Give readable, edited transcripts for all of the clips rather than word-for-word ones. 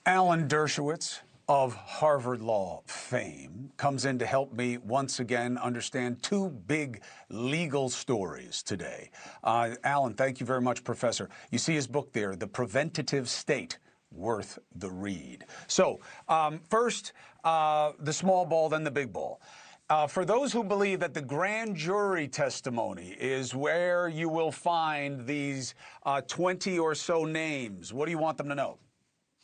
Alan Dershowitz of Harvard Law fame comes in to help me once again understand two big legal stories today. Alan, thank you very much, Professor. You see his book there, The Preventive State, worth the read. So first, the small ball, then the big ball. For those who believe that the grand jury testimony is where you will find these 20 or so names, what do you want them to know?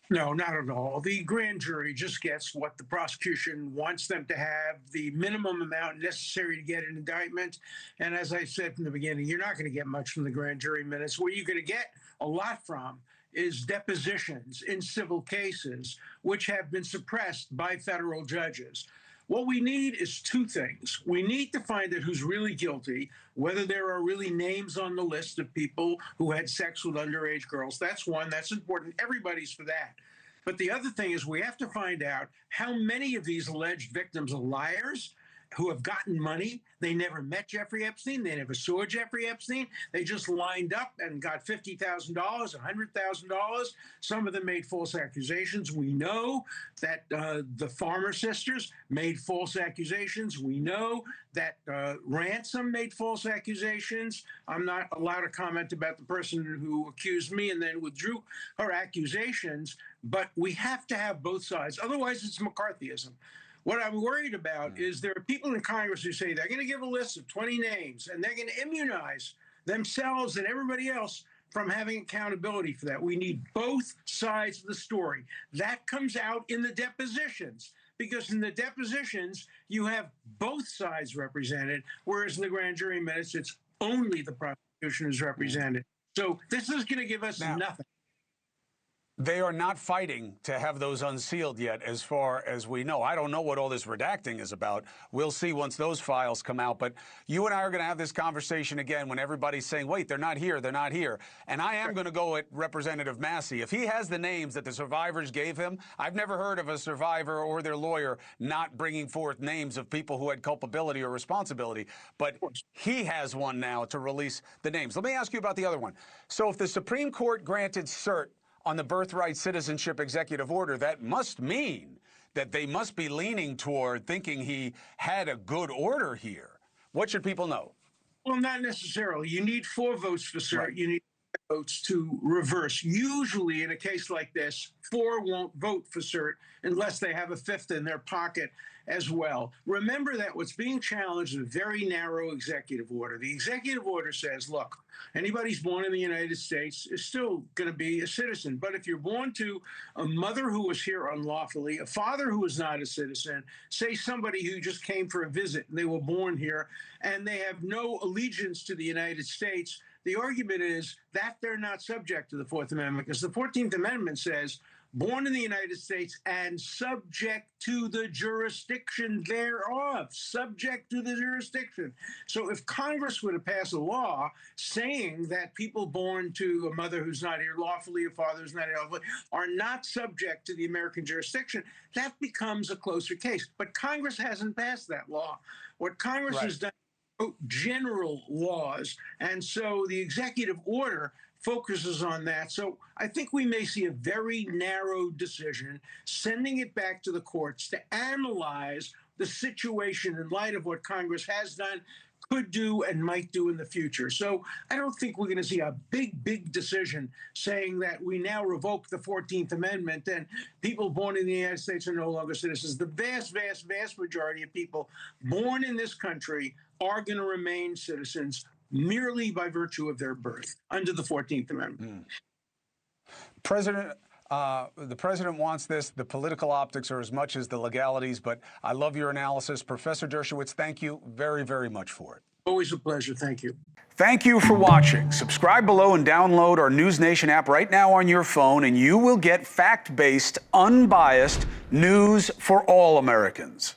No, not at all. The grand jury just gets what the prosecution wants them to have, the minimum amount necessary to get an indictment. And as I said from the beginning, you're not going to get much from the grand jury minutes. Where you're going to get a lot from is depositions in civil cases, which have been suppressed by federal judges. What we need is two things. We need to find out who's really guilty, whether there are really names on the list of people who had sex with underage girls. That's one. That's important. Everybody's for that. But the other thing is we have to find out how many of these alleged victims are liars who have gotten money. They never met Jeffrey Epstein. They never saw Jeffrey Epstein. They just lined up and got $50,000, $100,000. Some of them made false accusations. We know that the Farmer sisters made false accusations. We know that Ransom made false accusations. I'm not allowed to comment about the person who accused me and then withdrew her accusations, but we have to have both sides. Otherwise, it's McCarthyism. What I'm worried about is there are people in Congress who say they're going to give a list of 20 names and they're going to immunize themselves and everybody else from having accountability for that. We need both sides of the story. That comes out in the depositions, because in the depositions, you have both sides represented, whereas in the grand jury minutes, it's only the prosecution is represented. So this is going to give us nothing. They are not fighting to have those unsealed yet, as far as we know. I don't know what all this redacting is about. We'll see once those files come out. But you and I are going to have this conversation again when everybody's saying, wait, they're not here, they're not here. And I am going to go at Representative Massey. If he has the names that the survivors gave him, I've never heard of a survivor or their lawyer not bringing forth names of people who had culpability or responsibility. But he has one now to release the names. Let me ask you about the other one. So if the Supreme Court granted cert on the birthright citizenship executive order, that must mean that they must be leaning toward thinking he had a good order here. What should people know? Well, not necessarily. You need 4 votes for cert. Right. You need 5 votes to reverse. Usually in a case like this, 4 won't vote for cert unless they have a 5th in their pocket as well. Remember that what's being challenged is a very narrow executive order. The executive order says, look, anybody who's born in the United States is still going to be a citizen. But if you're born to a mother who was here unlawfully, a father who is not a citizen, say somebody who just came for a visit and they were born here and they have no allegiance to the United States, the argument is that they're not subject to the 4th Amendment, because the 14th Amendment says born in the United States and subject to the jurisdiction thereof, subject to the jurisdiction. So if Congress were to pass a law saying that people born to a mother who's not here lawfully, a father who's not here lawfully, are not subject to the American jurisdiction, that becomes a closer case. But Congress hasn't passed that law. What Congress has done is general laws, and so the executive order focuses on that. So I think we may see a very narrow decision, sending it back to the courts to analyze the situation in light of what Congress has done, could do, and might do in the future. So I don't think we're going to see a big decision saying that we now revoke the 14th Amendment and people born in the United States are no longer citizens. The vast majority of people born in this country are going to remain citizens merely by virtue of their birth under the 14th Amendment. The president wants this. The political optics are as much as the legalities, but I love your analysis. Professor Dershowitz, thank you very, very much for it. Always a pleasure. Thank you. Thank you for watching. Subscribe below and download our NewsNation app right now on your phone, and you will get fact-based, unbiased news for all Americans.